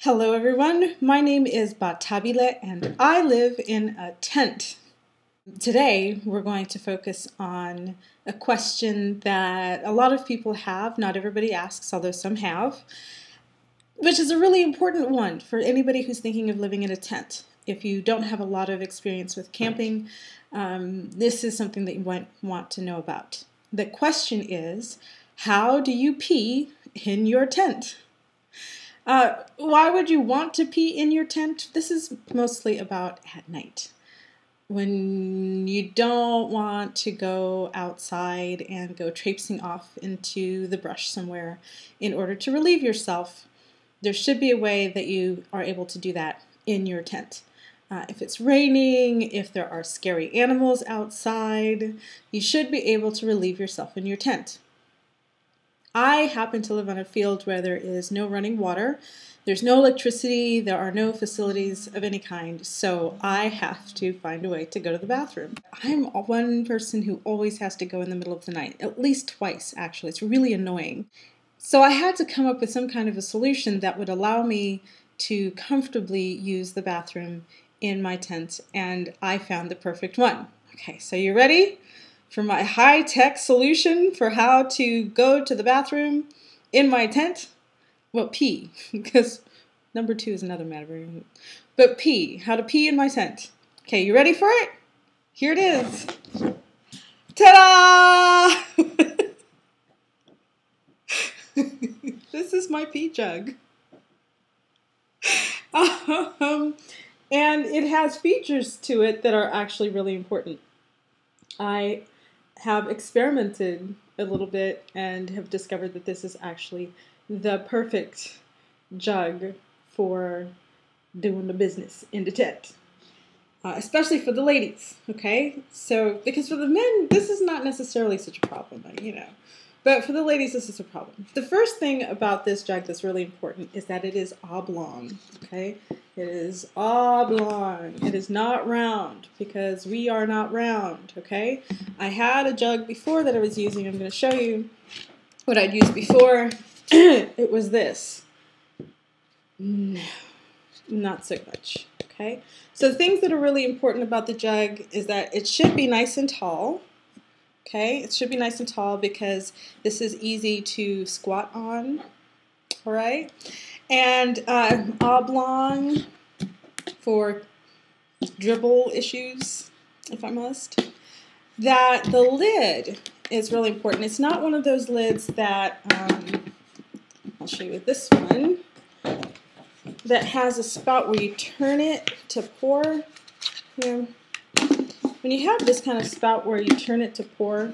Hello everyone, my name is Batabile and I live in a tent. Today we're going to focus on a question that a lot of people have, not everybody asks, although some have, which is a really important one for anybody who's thinking of living in a tent. If you don't have a lot of experience with camping, this is something that you might want to know about. The question is, how do you pee in your tent? Why would you want to pee in your tent? This is mostly about at night, when you don't want to go outside and go traipsing off into the brush somewhere in order to relieve yourself. There should be a way that you are able to do that in your tent. If it's raining, if there are scary animals outside, you should be able to relieve yourself in your tent. I happen to live on a field where there is no running water, there's no electricity, there are no facilities of any kind, so I have to find a way to go to the bathroom. I'm one person who always has to go in the middle of the night, at least twice actually. It's really annoying. So I had to come up with some kind of a solution that would allow me to comfortably use the bathroom in my tent, and I found the perfect one. Okay, so you ready for my high-tech solution for how to go to the bathroom in my tent? Well, pee, because number 2 is another matter. But pee, how to pee in my tent. Okay, you ready for it? Here it is. Ta-da! This is my pee jug. And it has features to it that are actually really important. I have experimented a little bit and have discovered that this is actually the perfect jug for doing the business in the tent, especially for the ladies, okay? So, because for the men, this is not necessarily such a problem, but for the ladies, this is a problem. The first thing about this jug that's really important is that it is oblong, okay? It is oblong. It is not round, because we are not round, okay? I had a jug before that I was using. I'm going to show you what I'd used before. It was this. No, not so much, okay? So things that are really important about the jug is that it should be nice and tall. Okay, it should be nice and tall because this is easy to squat on, all right? And oblong for dribble issues, if I must. That the lid is really important. It's not one of those lids that, I'll show you this one, that has a spout where you turn it to pour. When you have this kind of spout where you turn it to pour,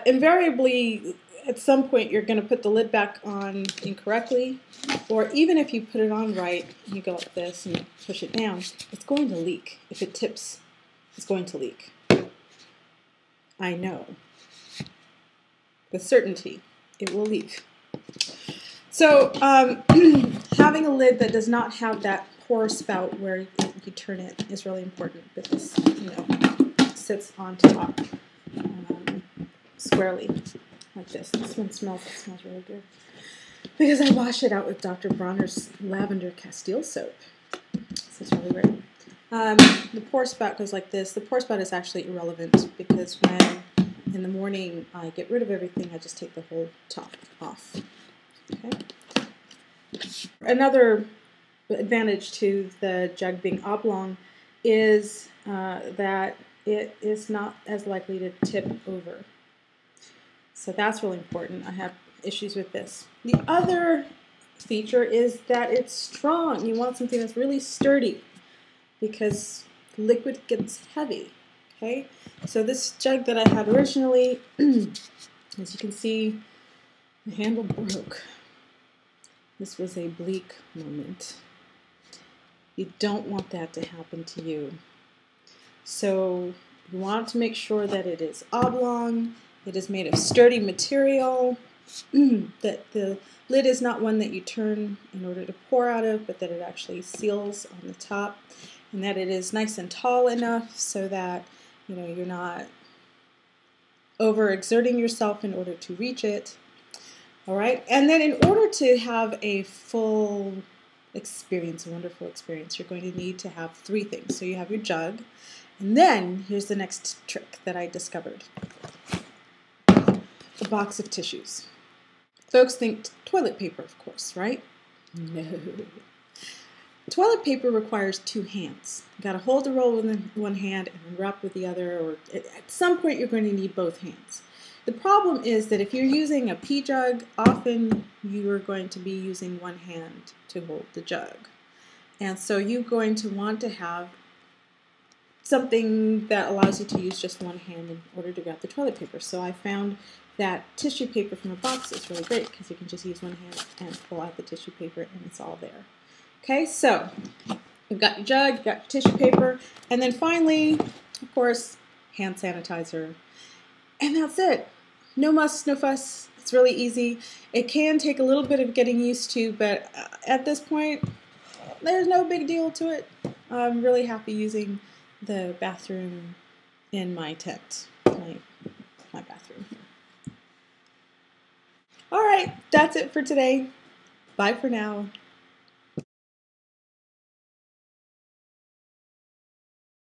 invariably at some point you're going to put the lid back on incorrectly, or even if you put it on right, you go like this and push it down, it's going to leak. If it tips, it's going to leak. I know. With certainty, it will leak. So having a lid that does not have that pour spout where you turn it is really important, because sits on top squarely like this. This one smells really good because I wash it out with Dr. Bronner's Lavender Castile soap. So it's really great. The pour spout goes like this. The pour spout is actually irrelevant because when in the morning I get rid of everything, I just take the whole top off. Okay. Another advantage to the jug being oblong is that it is not as likely to tip over. So that's really important. I have issues with this. The other feature is that it's strong. You want something that's really sturdy because liquid gets heavy. Okay, so this jug that I had originally, as you can see, the handle broke. This was a bleak moment. You don't want that to happen to you. So you want to make sure that it is oblong, it is made of sturdy material, that the lid is not one that you turn in order to pour out of, but that it actually seals on the top, and that it is nice and tall enough so that you're not overexerting yourself in order to reach it. All right, and then in order to have a full experience, a wonderful experience, you're going to need to have three things. So you have your jug, and then here's the next trick that I discovered. A box of tissues. Folks think toilet paper, of course, right? No. Toilet paper requires two hands. You got to hold the roll with one hand and then wrap with the other, or at some point you're going to need both hands. The problem is that if you're using a pee jug, often you are going to be using one hand to hold the jug. And so you're going to want to have something that allows you to use just one hand in order to grab the toilet paper. So I found that tissue paper from a box is really great because you can just use one hand and pull out the tissue paper and it's all there. Okay, so you've got your jug, you've got your tissue paper, and then finally, of course, hand sanitizer. And that's it. No muss, no fuss. It's really easy. It can take a little bit of getting used to, but at this point, there's no big deal to it. I'm really happy using the bathroom in my tent, my bathroom here. All right, that's it for today. Bye for now.